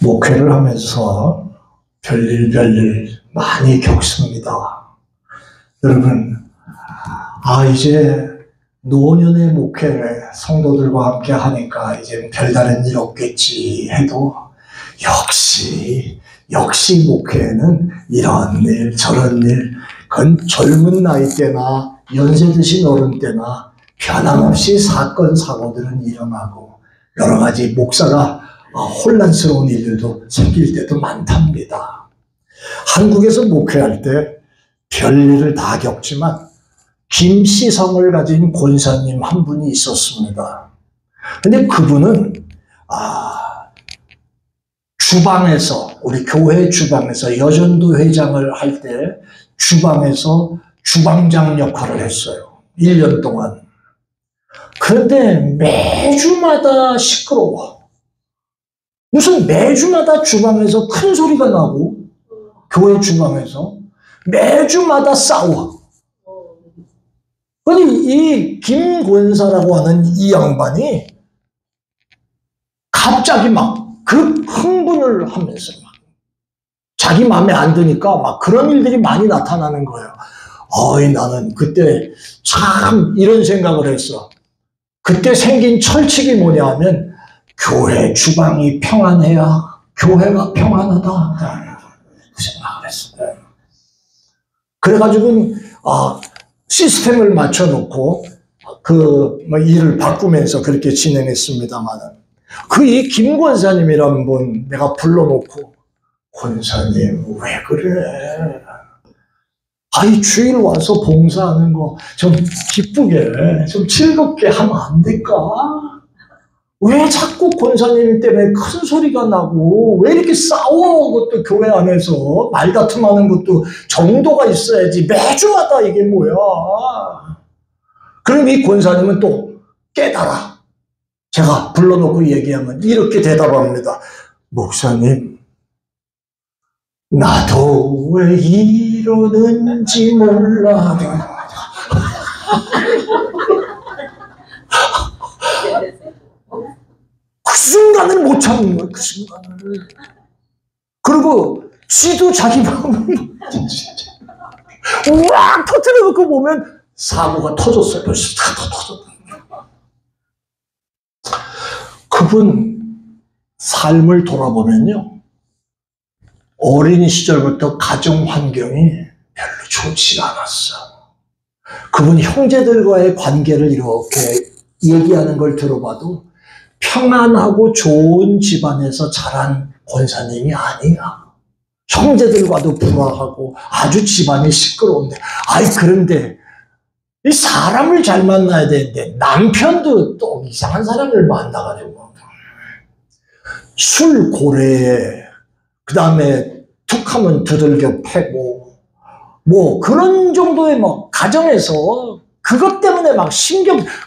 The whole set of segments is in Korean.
목회를 하면서 별일 많이 겪습니다. 여러분, 이제 노년의 목회를 성도들과 함께 하니까 이제 별다른 일 없겠지 해도 역시 목회에는 이런 일 저런 일, 그건 젊은 나이 때나 연세 드신 어른 때나 변함없이 사건 사고들은 일어나고 여러 가지 목사가 혼란스러운 일들도 생길 때도 많답니다. 한국에서 목회할 때 별일을 다 겪지만 김씨성을 가진 권사님 한 분이 있었습니다. 근데 그분은 주방에서, 우리 교회 주방에서 여전도 회장을 할 때 주방에서 주방장 역할을 했어요. 1년 동안. 그런데 매주마다 시끄러워. 무슨 매주마다 주방에서 큰 소리가 나고 교회 주방에서 매주마다 싸워. 그런데 이 김권사라고 하는 이 양반이 갑자기 막 흥분을 하면서 막 자기 마음에 안 드니까 막 그런 일들이 많이 나타나는 거예요. 나는 그때 참 이런 생각을 했어. 그때 생긴 철칙이 뭐냐 하면 교회 주방이 평안해야 교회가 평안하다. 그 생각을 했어요. 그래가지고 시스템을 맞춰놓고 일을 바꾸면서 그렇게 진행했습니다만은 이 김 권사님이라는 분 내가 불러놓고 권사님 왜 그래? 주일 와서 봉사하는 거 좀 기쁘게 좀 즐겁게 하면 안 될까? 왜 자꾸 권사님 때문에 큰 소리가 나고 왜 이렇게 싸워? 그것도 교회 안에서 말다툼하는 것도 정도가 있어야지 매주마다 이게 뭐야? 그럼 이 권사님은 또 깨달아. 제가 불러놓고 얘기하면 이렇게 대답합니다. 목사님, 나도 왜 이러는지 몰라. 그 순간을 못 참는 거야, 그 순간을. 그리고 지도 자기 마음을 우악 터뜨려놓고 보면 사고가 터졌어요. 벌써 다 터졌어요. 그분 삶을 돌아보면요. 어린 시절부터 가정 환경이 별로 좋지 않았어. 그분 형제들과의 관계를 이렇게 얘기하는 걸 들어봐도 평안하고 좋은 집안에서 자란 권사님이 아니야. 형제들과도 불화하고 아주 집안이 시끄러운데. 그런데 이 사람을 잘 만나야 되는데 남편도 또 이상한 사람을 만나가지고 술 고래에 그 다음에 툭하면 두들겨 패고 뭐 그런 정도의 가정에서 그것 때문에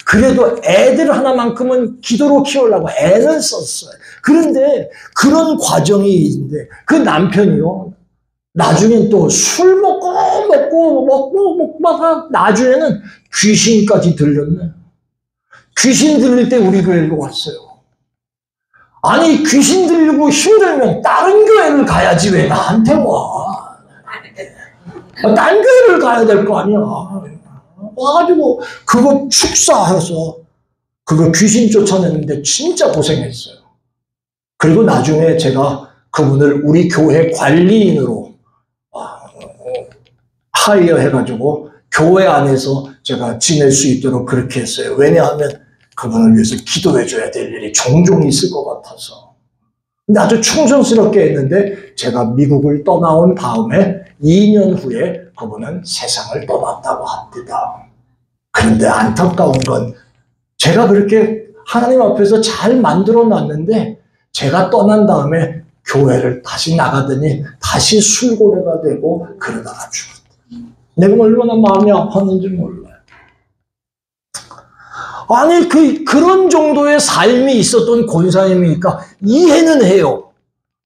그래도 애들 하나만큼은 기도로 키우려고 애는 썼어요. 그런데 그런 과정이 있는데 그 남편이요. 나중엔 또 술 먹고 나중에는 귀신까지 들렸네. 귀신 들릴 때 우리 교회로 왔어요. 귀신 들리고 힘들면 다른 교회를 가야지 왜 나한테 와. 다른 교회를 가야 될 거 아니야. 와가지고 그거 축사해서 그거 귀신 쫓아냈는데 진짜 고생했어요. 그리고 나중에 제가 그분을 우리 교회 관리인으로 하이어 해가지고 교회 안에서 제가 지낼 수 있도록 그렇게 했어요. 왜냐하면 그분을 위해서 기도해줘야 될 일이 종종 있을 것 같아서. 근데 아주 충성스럽게 했는데 제가 미국을 떠나온 다음에 2년 후에 그분은 세상을 떠났다고 합니다. 그런데 안타까운 건 제가 그렇게 하나님 앞에서 잘 만들어 놨는데 제가 떠난 다음에 교회를 다시 나가더니 다시 술고래가 되고 그러다가 죽었다. 내가 얼마나 마음이 아팠는지 몰라요. 그런 정도의 삶이 있었던 권사님이니까 이해는 해요.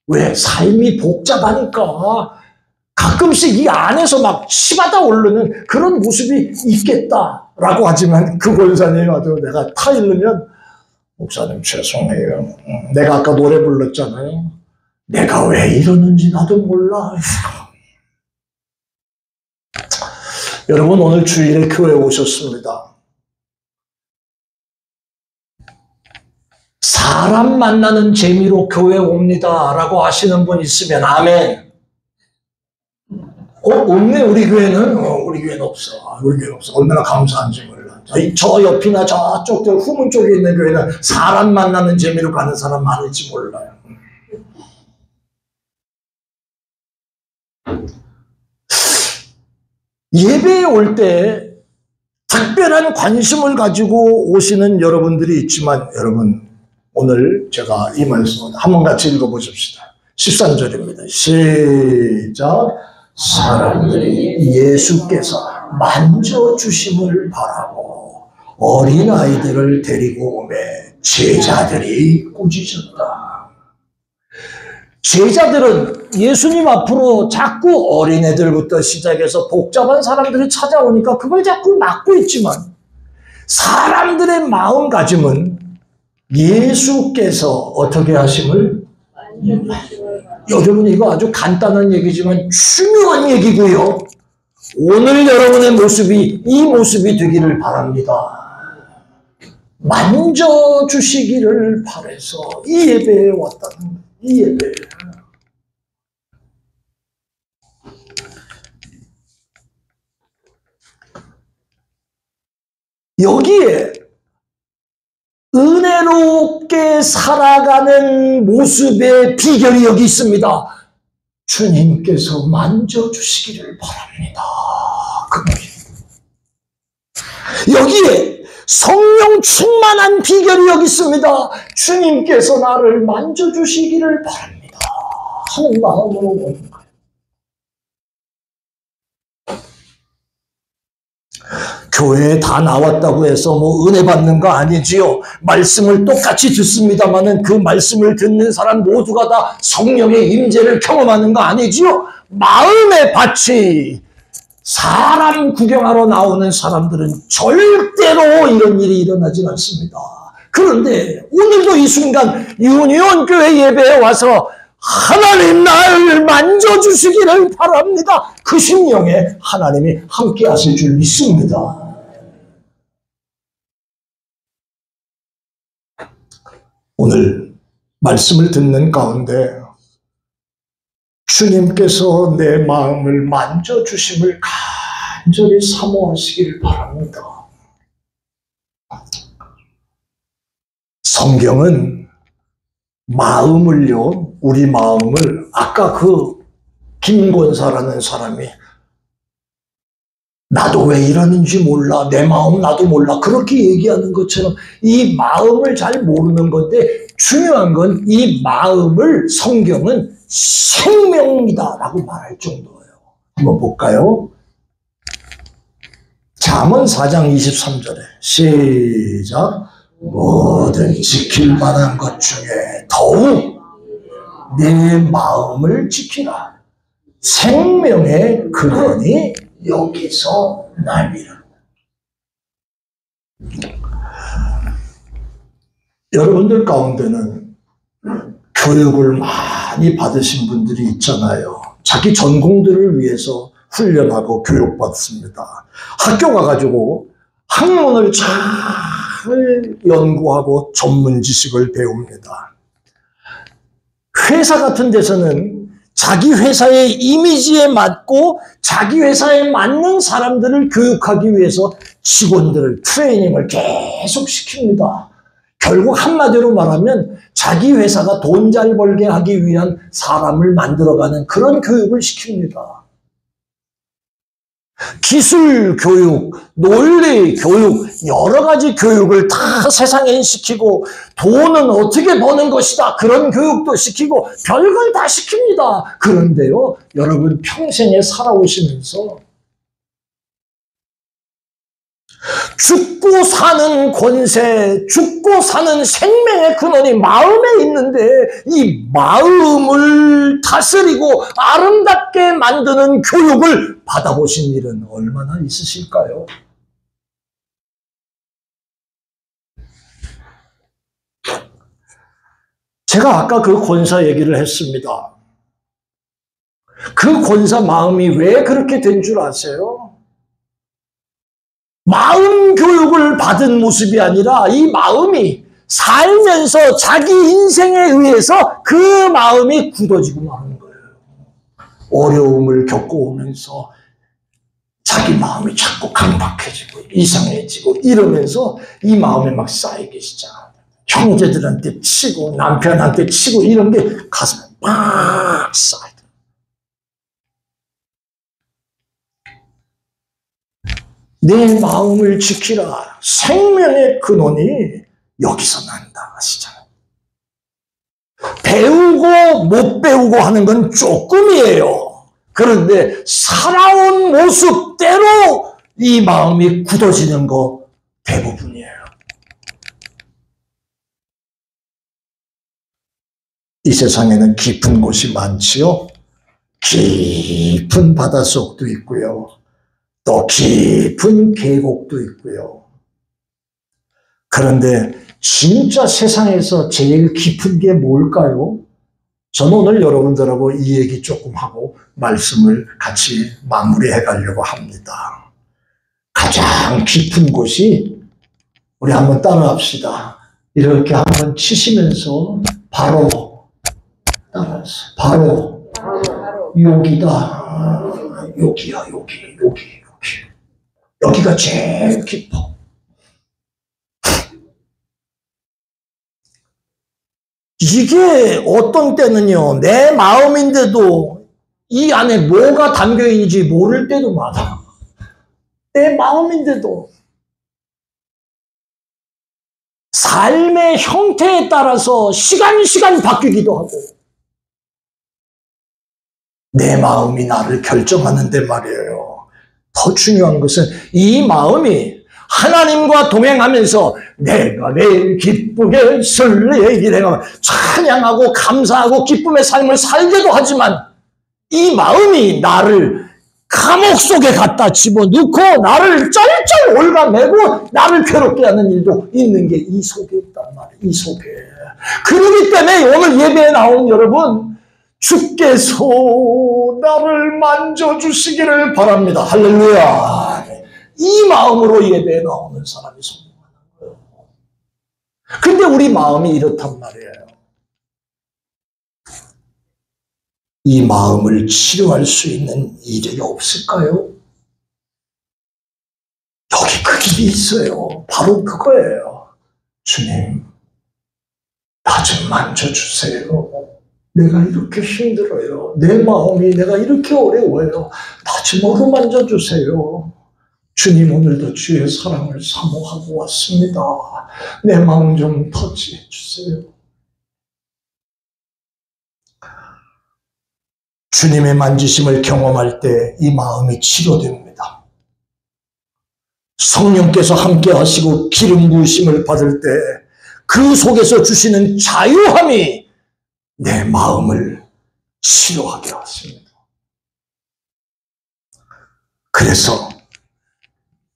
왜? 삶이 복잡하니까 가끔씩 이 안에서 치받아 오르는 그런 모습이 있겠다라고 하지만 그 권사님이 와도 내가 타이르면 목사님 죄송해요. 내가 아까 노래 불렀잖아요. 내가 왜 이러는지 나도 몰라. 여러분, 오늘 주일에 교회에 오셨습니다. 사람 만나는 재미로 교회에 옵니다 라고 하시는 분 있으면 아멘. 없네, 우리 교회는? 우리 교회는 없어. 우리 교회는 없어. 얼마나 감사한지 몰라. 저 옆이나 저쪽 후문 쪽에 있는 교회는 사람 만나는 재미로 가는 사람 많을지 몰라요. 예배에 올 때 특별한 관심을 가지고 오시는 여러분들이 있지만, 여러분, 오늘 제가 이 말씀을 한번 같이 읽어보십시다. 13절입니다. 시작. 사람들이 예수께서 만져주심을 바라고 어린아이들을 데리고 오매 제자들이 꾸짖었다. 제자들은 예수님 앞으로 자꾸 어린애들부터 시작해서 복잡한 사람들이 찾아오니까 그걸 자꾸 막고 있지만, 사람들의 마음가짐은 예수께서 어떻게 하심을, 여러분, 이거 아주 간단한 얘기지만 중요한 얘기고요. 오늘 여러분의 모습이 이 모습이 되기를 바랍니다. 만져주시기를 바라서 이 예배에 왔다는, 이 예배에. 여기에 은혜롭게 살아가는 모습의 비결이 여기 있습니다. 주님께서 만져주시기를 바랍니다. 여기에 성령 충만한 비결이 여기 있습니다. 주님께서 나를 만져주시기를 바랍니다 하는 마음으로 오는 거예요. 교회에 다 나왔다고 해서 뭐 은혜 받는 거 아니지요. 말씀을 똑같이 듣습니다마는 그 말씀을 듣는 사람 모두가 다 성령의 임재를 경험하는 거 아니지요. 마음의 밭이, 사람 구경하러 나오는 사람들은 절대로 이런 일이 일어나지 않습니다. 그런데 오늘도 이 순간 유니온 교회 예배에 와서 하나님 날 만져주시기를 바랍니다. 그 심령에 하나님이 함께 하실 줄 믿습니다. 오늘 말씀을 듣는 가운데 주님께서 내 마음을 만져주심을 간절히 사모하시기를 바랍니다. 성경은 마음을요, 우리 마음을, 아까 그 김권사라는 사람이 나도 왜 이러는지 몰라, 내 마음 나도 몰라, 그렇게 얘기하는 것처럼 이 마음을 잘 모르는 건데, 중요한 건 이 마음을 성경은 생명이다라고 말할 정도예요. 한번 볼까요? 잠언 4장 23절에 시작. 모든 지킬 만한 것 중에 더욱 내 마음을 지키라. 생명의 근원이 여기서 남이라. 여러분들 가운데는 교육을 많이 받으신 분들이 있잖아요. 자기 전공들을 위해서 훈련하고 교육받습니다. 학교 가가지고 학문을 잘 연구하고 전문 지식을 배웁니다. 회사 같은 데서는 자기 회사의 이미지에 맞고 자기 회사에 맞는 사람들을 교육하기 위해서 직원들을 트레이닝을 계속 시킵니다. 결국 한마디로 말하면 자기 회사가 돈 잘 벌게 하기 위한 사람을 만들어가는 그런 교육을 시킵니다. 기술 교육, 논리 교육, 여러 가지 교육을 다 세상에 시키고 돈은 어떻게 버는 것이다, 그런 교육도 시키고 별걸 다 시킵니다. 그런데요, 여러분 평생에 살아오시면서 죽고 사는 권세, 죽고 사는 생명의 근원이 마음에 있는데 이 마음을 다스리고 아름답게 만드는 교육을 받아보신 일은 얼마나 있으실까요? 제가 아까 그 권사 얘기를 했습니다. 그 권사 마음이 왜 그렇게 된 줄 아세요? 마음 교육을 받은 모습이 아니라 이 마음이 살면서 자기 인생에 의해서 그 마음이 굳어지고 마는 거예요. 어려움을 겪어오면서 자기 마음이 자꾸 강박해지고 이상해지고 이러면서 이 마음에 막 쌓이기 시작합니다. 형제들한테 치고 남편한테 치고 이런 게 가슴에 막 쌓이더라고요. 내 마음을 지키라. 생명의 근원이 여기서 난다 하시잖아요. 배우고 못 배우고 하는 건 조금이에요. 그런데 살아온 모습대로 이 마음이 굳어지는 거 대부분이에요. 이 세상에는 깊은 곳이 많지요. 깊은 바닷속도 있고요. 또 깊은 계곡도 있고요. 그런데 진짜 세상에서 제일 깊은 게 뭘까요? 저는 오늘 여러분들하고 이 얘기 조금 하고 말씀을 같이 마무리해 가려고 합니다. 가장 깊은 곳이, 우리 한번 따라합시다. 이렇게 한번 치시면서 바로 따라서 바로 여기다. 여기야, 여기. 여기가 제일 깊어. 이게 어떤 때는요, 내 마음인데도 이 안에 뭐가 담겨 있는지 모를 때도 많아. 내 마음인데도. 삶의 형태에 따라서 시간 바뀌기도 하고. 내 마음이 나를 결정하는데 말이에요. 더 중요한 것은 이 마음이 하나님과 동행하면서 내가 매일 기쁘게 설레게 내가 찬양하고 감사하고 기쁨의 삶을 살게도 하지만 이 마음이 나를 감옥 속에 갖다 집어넣고 나를 짤짤 올가매고 나를 괴롭게 하는 일도 있는 게 이 속에 있단 말이에요. 이 속에. 그러기 때문에 오늘 예배에 나온 여러분, 주께서 나를 만져주시기를 바랍니다. 할렐루야. 이 마음으로 예배에 나오는 사람이 성공하는 거예요. 근데 우리 마음이 이렇단 말이에요. 이 마음을 치료할 수 있는 일이 없을까요? 여기 그 길이 있어요. 바로 그거예요. 주님, 나 좀 만져주세요. 내가 이렇게 힘들어요. 내 마음이 내가 이렇게 어려워요. 나 좀 어루만져 주세요. 주님, 오늘도 주의 사랑을 사모하고 왔습니다. 내 마음 좀 터치해 주세요. 주님의 만지심을 경험할 때 이 마음이 치료됩니다. 성령께서 함께 하시고 기름 부으심을 받을 때 그 속에서 주시는 자유함이 내 마음을 치료하게 하십니다. 그래서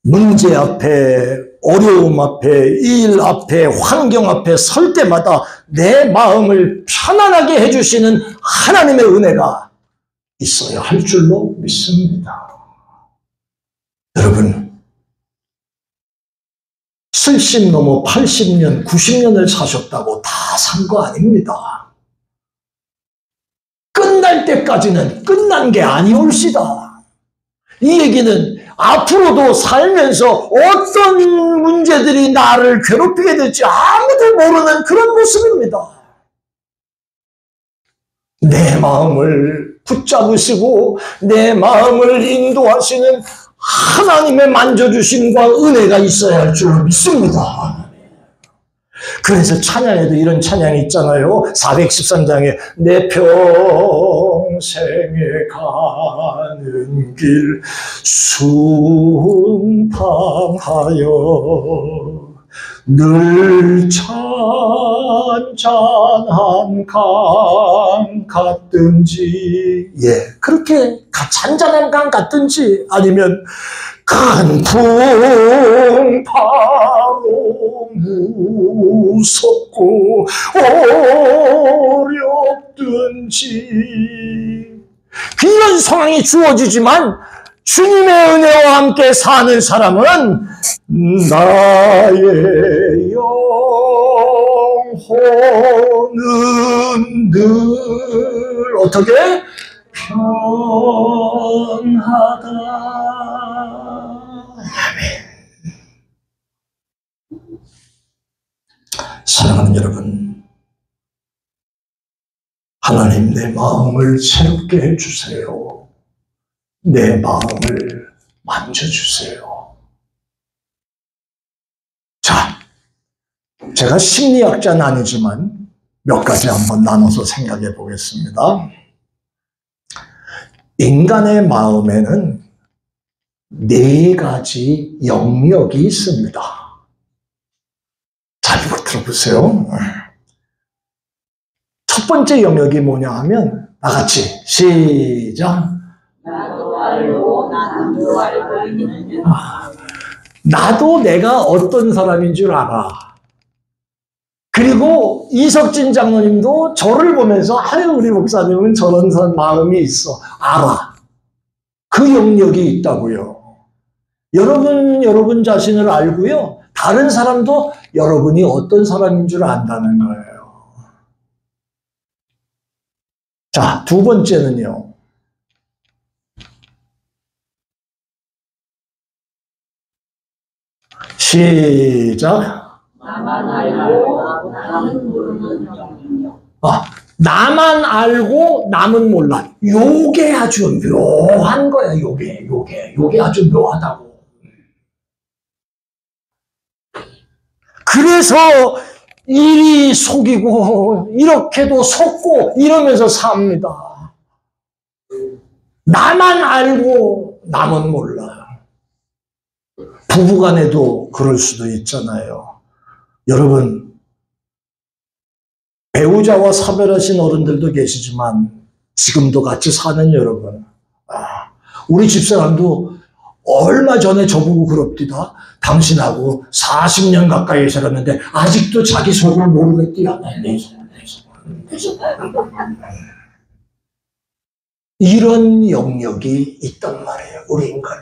문제 앞에, 어려움 앞에, 일 앞에, 환경 앞에 설 때마다 내 마음을 편안하게 해주시는 하나님의 은혜가 있어야 할 줄로 믿습니다. 여러분, 70 넘어 80년, 90년을 사셨다고 다 산 거 아닙니다. 끝날 때까지는 끝난 게 아니올시다. 이 얘기는 앞으로도 살면서 어떤 문제들이 나를 괴롭히게 될지 아무도 모르는 그런 모습입니다. 내 마음을 붙잡으시고 내 마음을 인도하시는 하나님의 만져주심과 은혜가 있어야 할 줄 믿습니다. 그래서 찬양에도 이런 찬양이 있잖아요. 413장에 내 평생에 가는 길 순탄하여 늘 잔잔한 강 같든지, 그렇게 잔잔한 강 같든지, 아니면 큰 풍 바로 무섭고 어렵든지 이런 상황이 주어지지만 주님의 은혜와 함께 사는 사람은 나의 영혼은 늘 어떻게? 편하다. 사랑하는 여러분, 하나님 내 마음을 새롭게 해주세요. 내 마음을 만져주세요. 자, 제가 심리학자는 아니지만 몇 가지 한번 나눠서 생각해 보겠습니다. 인간의 마음에는 4가지 영역이 있습니다. 잘 들어보세요. 첫 번째 영역이 뭐냐 하면 나같이 시작. 나도 알고 나도 알고 있는 나도 내가 어떤 사람인 줄 알아. 그리고 이석진 장로님도 저를 보면서 아유 우리 목사님은 저런 마음이 있어. 알아. 그 영역이 있다고요. 여러분 자신을 알고요. 다른 사람도 여러분이 어떤 사람인 줄 안다는 거예요. 자, 두 번째는요. 시작. 나만 알고 나는 모르는 영역. 나만 알고 남은 몰라. 요게 아주 묘한 거야. 요게 아주 묘하다고. 그래서 이리 속이고 이렇게도 속고 이러면서 삽니다. 나만 알고 남은 몰라. 부부간에도 그럴 수도 있잖아요. 여러분, 배우자와 사별하신 어른들도 계시지만 지금도 같이 사는 여러분, 우리 집사람도 얼마 전에 저보고 그럽디다. 당신하고 40년 가까이 살았는데 아직도 자기 속을 모르겠디야. 내 속. 이런 영역이 있단 말이에요. 우리 인간에.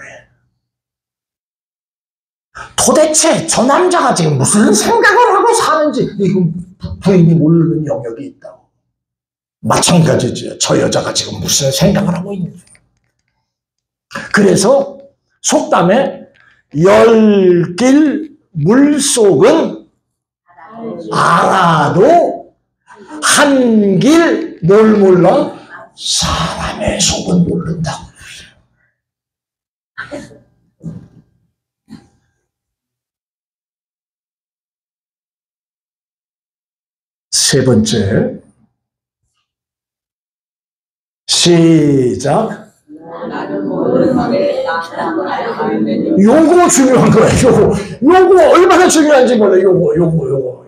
도대체 저 남자가 지금 무슨 생각을 하고 사는지 이거 부인이 모르는 영역이 있다고. 마찬가지죠. 저 여자가 지금 무슨 생각을 하고 있는지. 그래서 속담에 열길 물속은 알아도 한길 뭘 몰라? 사람의 속은 모른다고. 세 번째, 시작. 나는 모르는데 나는 알고 요거 중요한 거야. 요거 얼마나 중요한지 몰라. 요거.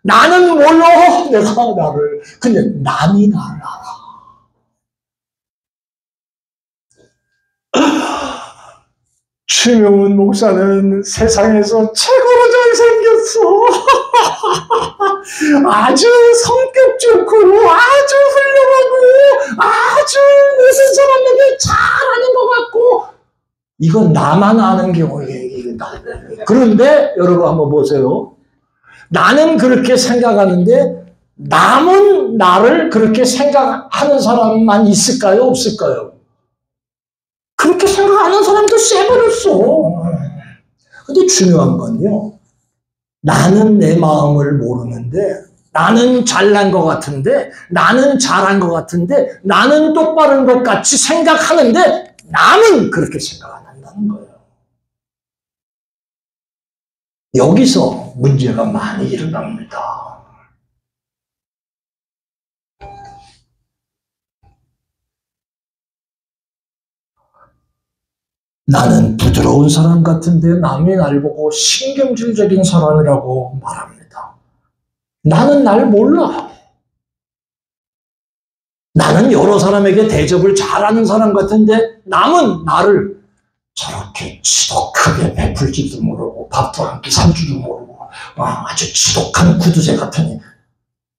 나는 몰라. 내가 나를. 근데 남이 나를 알아. 추명훈 목사는 세상에서 최고로 잘생겼어. 아주 성격 좋고 아주 훌륭하고 아주 무슨 사람에게 잘하는 것 같고 이건 나만 아는 경우에 그런데 여러분 한번 보세요. 나는 그렇게 생각하는데 남은 나를 그렇게 생각하는 사람만 있을까요? 없을까요? 그렇게 생각하는 사람도 쎄버렸어. 근데 중요한 건요. 나는 내 마음을 모르는데 나는 잘난 것 같은데 나는 잘한 것 같은데 나는 똑바른 것 같이 생각하는데 남은 그렇게 생각 안 한다는 거예요. 여기서 문제가 많이 일어납니다. 나는 부드러운 사람 같은데 남이 날 보고 신경질적인 사람이라고 말합니다. 나는 날 몰라. 나는 여러 사람에게 대접을 잘하는 사람 같은데 남은 나를 저렇게 지독하게 베풀지도 모르고 밥도 한 끼 산 줄도 모르고 아주 지독한 구두쇠 같으니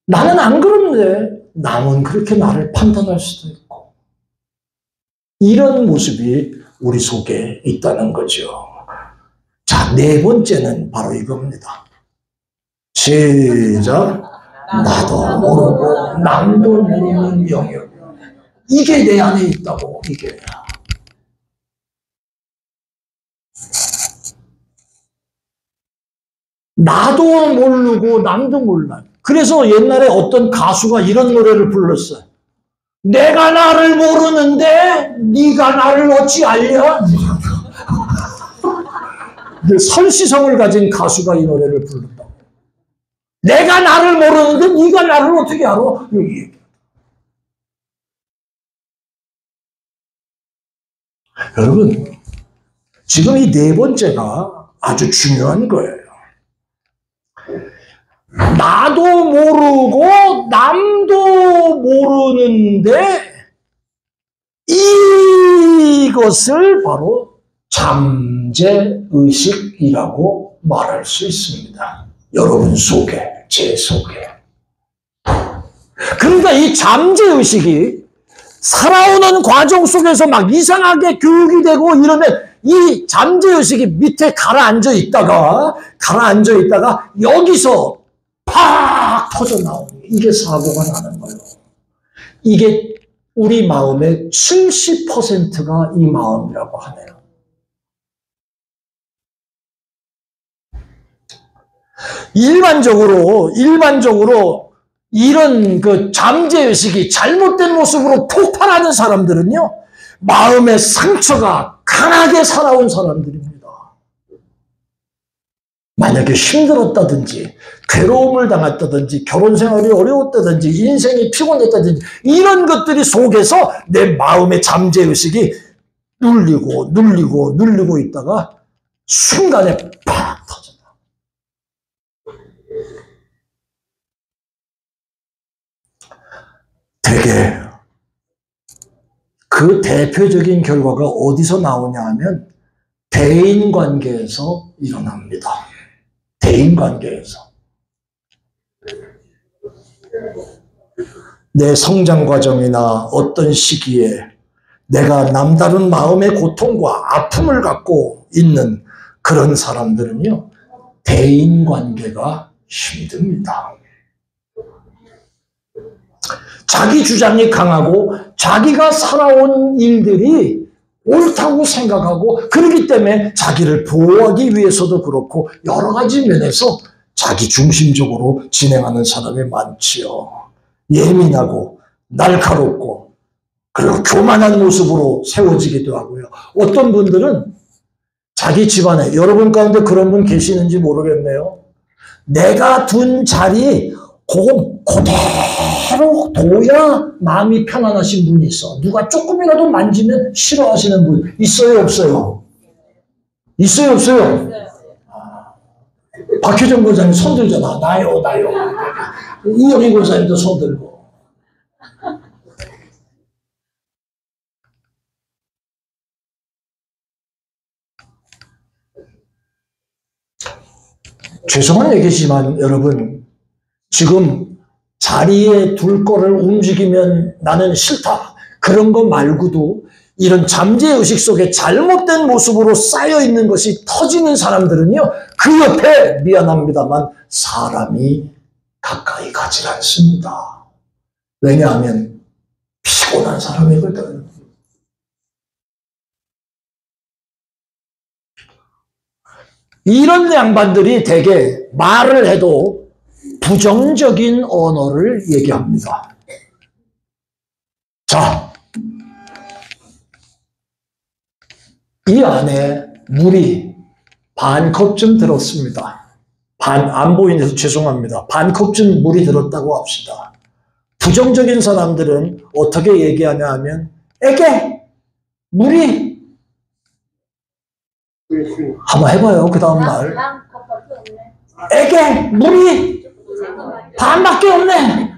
나는 안 그런데 남은 그렇게 나를 판단할 수도 있고 이런 모습이 우리 속에 있다는 거죠. 자, 네 번째는 바로 이겁니다. 시작. 나도 모르고 남도 모르는 영역. 이게 내 안에 있다고, 이게. 나도 모르고 남도 몰라요. 그래서 옛날에 어떤 가수가 이런 노래를 불렀어요. 내가 나를 모르는데 네가 나를 어찌 알려? 설시성을 가진 가수가 이 노래를 불렀다. 내가 나를 모르는데 네가 나를 어떻게 알아? 여기. 여러분, 지금 이 네 번째가 아주 중요한 거예요. 나도 모르고 남도 모르는데 이것을 바로 잠재의식이라고 말할 수 있습니다. 여러분 속에, 제 속에. 그러니까 이 잠재의식이 살아오는 과정 속에서 막 이상하게 교육이 되고 이러면 이 잠재의식이 밑에 가라앉아 있다가 여기서 팍 터져 나오는 이게 사고가 나는 거예요. 이게 우리 마음의 70%가 이 마음이라고 하네요. 일반적으로 이런 그 잠재의식이 잘못된 모습으로 폭발하는 사람들은요, 마음의 상처가 강하게 살아온 사람들입니다. 만약에 힘들었다든지, 괴로움을 당했다든지, 결혼 생활이 어려웠다든지, 인생이 피곤했다든지, 이런 것들이 속에서 내 마음의 잠재의식이 눌리고 있다가 순간에 팍 터진다. 되게 그 대표적인 결과가 어디서 나오냐 하면 대인관계에서 일어납니다. 대인관계에서. 내 성장 과정이나 어떤 시기에 내가 남다른 마음의 고통과 아픔을 갖고 있는 그런 사람들은요, 대인관계가 힘듭니다. 자기 주장이 강하고 자기가 살아온 일들이 옳다고 생각하고 그렇기 때문에 자기를 보호하기 위해서도 그렇고 여러 가지 면에서 자기 중심적으로 진행하는 사람이 많지요. 예민하고 날카롭고 그리고 교만한 모습으로 세워지기도 하고요. 어떤 분들은 자기 집안에, 여러분 가운데 그런 분 계시는지 모르겠네요. 내가 둔 자리 그대로 둬야 마음이 편안하신 분이 있어. 누가 조금이라도 만지면 싫어하시는 분 있어요, 없어요? 있어요, 없어요? 박효정 권사님 손 들잖아. 나요. 이영희 권사님도 손 들고. 죄송한 얘기지만 여러분, 지금 자리에 둘 거를 움직이면 나는 싫다. 그런 거 말고도 이런 잠재의식 속에 잘못된 모습으로 쌓여있는 것이 터지는 사람들은요, 그 옆에 미안합니다만 사람이 가까이 가지 않습니다. 왜냐하면 피곤한 사람이거든. 이런 양반들이 대개 말을 해도 부정적인 언어를 얘기합니다. 자, 이 안에 물이 반 컵쯤 들었습니다. 안 보이는데서 죄송합니다. 반 컵쯤 물이 들었다고 합시다. 부정적인 사람들은 어떻게 얘기하냐 하면 에게 물이 한번 해봐요. 그 다음 말 에게 물이 반밖에 없네.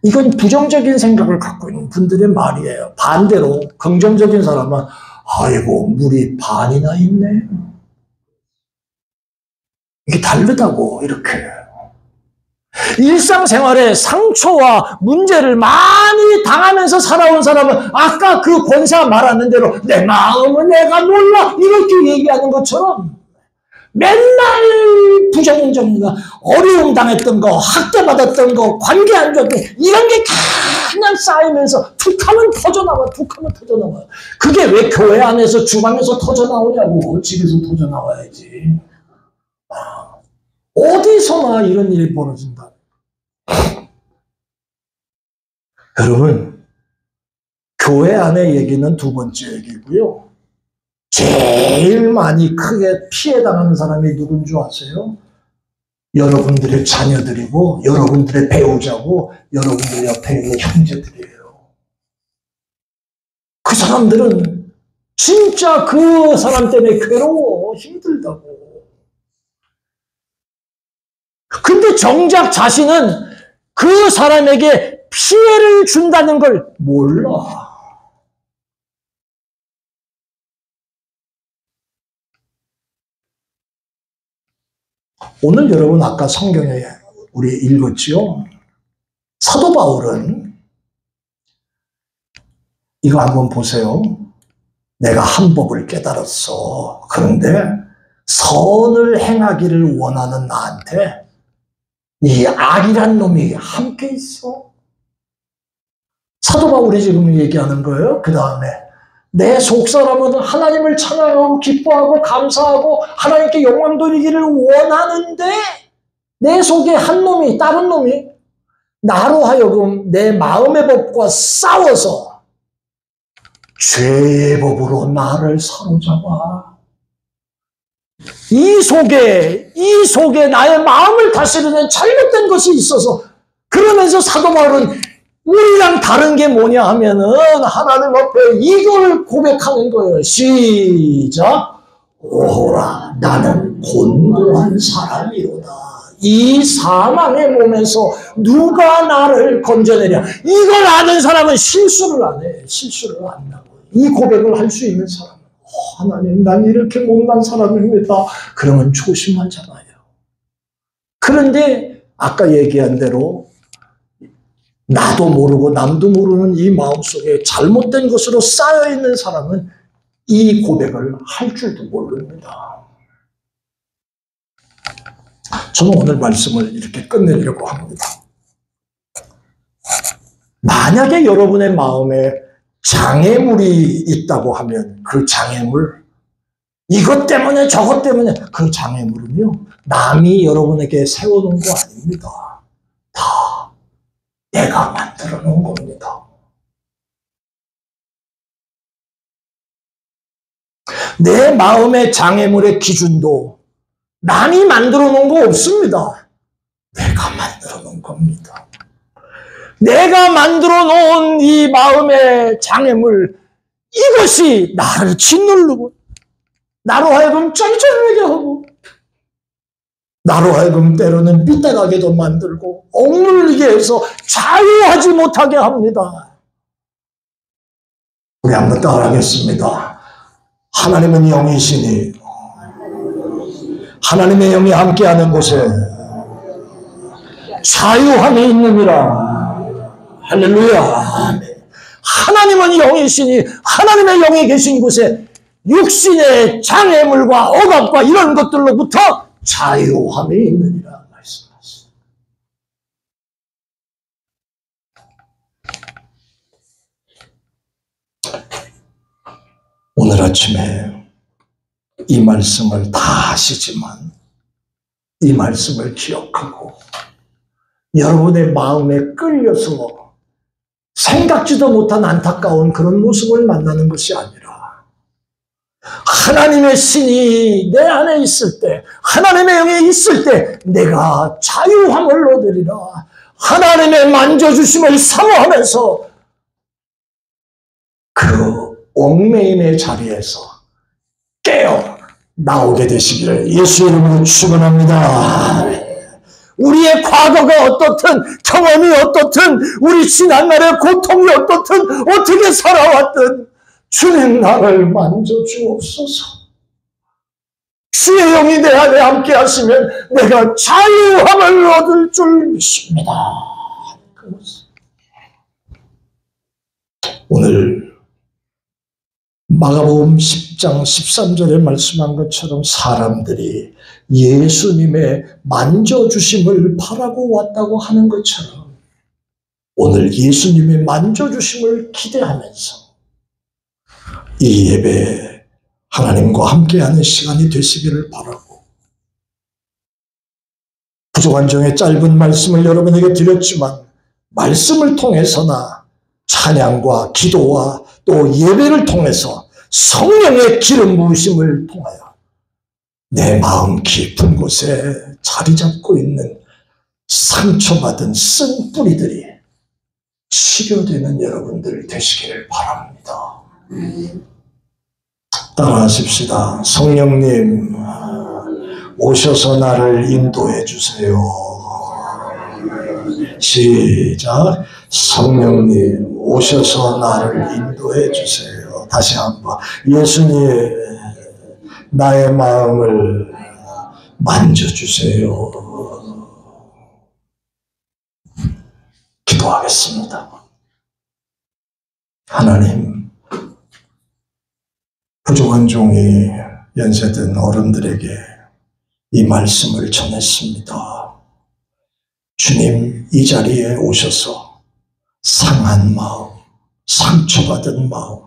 이건 부정적인 생각을 갖고 있는 분들의 말이에요. 반대로 긍정적인 사람은 아이고 물이 반이나 있네. 이렇게 다르다고, 이렇게. 일상생활에 상처와 문제를 많이 당하면서 살아온 사람은 아까 그 권사 말하는 대로 내 마음은 내가 몰라 이렇게 얘기하는 것처럼 맨날 부정적인가 어려움 당했던 거, 학대받았던 거, 관계 안 좋았던 거 이런 게 그냥 쌓이면서 툭하면 터져나와, 툭하면 터져나와. 그게 왜 교회 안에서 주방에서 터져나오냐고. 집에서 터져나와야지. 어디서나 이런 일이 벌어진다. 여러분, 교회 안의 얘기는 두 번째 얘기고요. 제일 많이 크게 피해당하는 사람이 누군 줄 아세요? 여러분들의 자녀들이고 여러분들의 배우자고 여러분들 옆에 있는 형제들이에요. 그 사람들은 진짜 그 사람 때문에 괴로워, 힘들다고. 근데 정작 자신은 그 사람에게 피해를 준다는 걸 몰라. 오늘 여러분 아까 성경에 우리 읽었지요? 사도 바울은 이거 한번 보세요. 내가 한 법을 깨달았어. 그런데 선을 행하기를 원하는 나한테 이 악이란 놈이 함께 있어. 사도 바울이 지금 얘기하는 거예요. 그 다음에 내 속사람은 하나님을 찬양하고 기뻐하고 감사하고 하나님께 영광 돌리기를 원하는데 내 속에 한 놈이, 다른 놈이 나로 하여금 내 마음의 법과 싸워서 죄의 법으로 나를 사로잡아. 이 속에 나의 마음을 다스리는 잘못된 것이 있어서 그러면서 사도 바울은 우리랑 다른 게 뭐냐 하면은 하나님 앞에 이걸 고백하는 거예요. 시작. 오라 나는 곤고한 사람이로다. 이 사망의 몸에서 누가 나를 건져내랴. 이걸 아는 사람은 실수를 안 해. 실수를 안 하고. 이 고백을 할 수 있는 사람은 하나님 난 이렇게 못난 사람입니다. 그러면 조심하잖아요. 그런데 아까 얘기한 대로 나도 모르고 남도 모르는 이 마음속에 잘못된 것으로 쌓여있는 사람은 이 고백을 할 줄도 모릅니다. 저는 오늘 말씀을 이렇게 끝내려고 합니다. 만약에 여러분의 마음에 장애물이 있다고 하면 그 장애물, 이것 때문에 저것 때문에 그 장애물은요 남이 여러분에게 세워놓은 거 아닙니다. 다 내가 만들어 놓은 겁니다. 내 마음의 장애물의 기준도 남이 만들어 놓은 거 없습니다. 내가 만들어 놓은 겁니다. 내가 만들어 놓은 이 마음의 장애물, 이것이 나를 짓누르고 나로 하여금 쩔쩔하게 하고 나로 하여금 때로는 삐딱하게도 만들고 억눌리게 해서 자유하지 못하게 합니다. 우리 한번 따라하겠습니다. 하나님은 영이시니 하나님의 영이 함께하는 곳에 자유함이 있느니라. 할렐루야. 하나님은 영이시니 하나님의 영이 계신 곳에 육신의 장애물과 억압과 이런 것들로부터 자유함이 있느니라 말씀하셨습니다. 오늘 아침에 이 말씀을 다 하시지만 이 말씀을 기억하고 여러분의 마음에 끌려서 생각지도 못한 안타까운 그런 모습을 만나는 것이 아니라 하나님의 신이 내 안에 있을 때, 하나님의 영이 있을 때 내가 자유함을 얻으리라. 하나님의 만져주심을 사모하면서 그 얽매임의 자리에서 깨어 나오게 되시기를 예수 이름으로 축원합니다. 우리의 과거가 어떻든 경험이 어떻든 우리 지난날의 고통이 어떻든 어떻게 살아왔든 주님 나를 만져주옵소서. 주의 영이 내 안에 함께 하시면 내가 자유함을 얻을 줄 믿습니다. 오늘 마가복음 10장 13절에 말씀한 것처럼 사람들이 예수님의 만져주심을 바라고 왔다고 하는 것처럼 오늘 예수님의 만져주심을 기대하면서 이 예배에 하나님과 함께하는 시간이 되시기를 바라고, 부족한 중에 짧은 말씀을 여러분에게 드렸지만 말씀을 통해서나 찬양과 기도와 또 예배를 통해서 성령의 기름 부으심을 통하여 내 마음 깊은 곳에 자리 잡고 있는 상처받은 쓴 뿌리들이 치료되는 여러분들 되시기를 바랍니다. 따라하십시다. 성령님, 오셔서 나를 인도해 주세요. 시작. 성령님, 오셔서 나를 인도해 주세요. 다시 한번. 예수님, 나의 마음을 만져주세요. 기도하겠습니다. 하나님, 부족한 종이 연세든 어른들에게 이 말씀을 전했습니다. 주님, 이 자리에 오셔서 상한 마음, 상처받은 마음,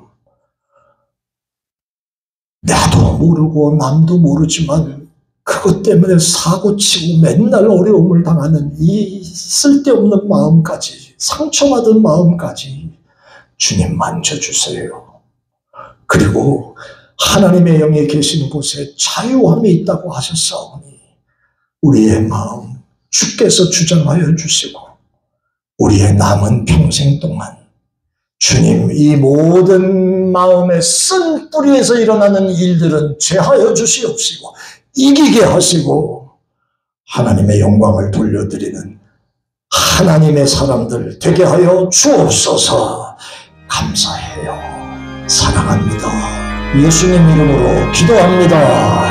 나도 모르고 남도 모르지만 그것 때문에 사고치고 맨날 어려움을 당하는 이 쓸데없는 마음까지, 상처받은 마음까지 주님 만져주세요. 그리고 하나님의 영이 계시는 곳에 자유함이 있다고 하셨사오니 우리의 마음 주께서 주장하여 주시고 우리의 남은 평생 동안 주님, 이 모든 마음의 쓴 뿌리에서 일어나는 일들은 제하여 주시옵시고 이기게 하시고 하나님의 영광을 돌려드리는 하나님의 사람들 되게 하여 주옵소서. 감사해요. 사랑합니다. 예수님 이름으로 기도합니다.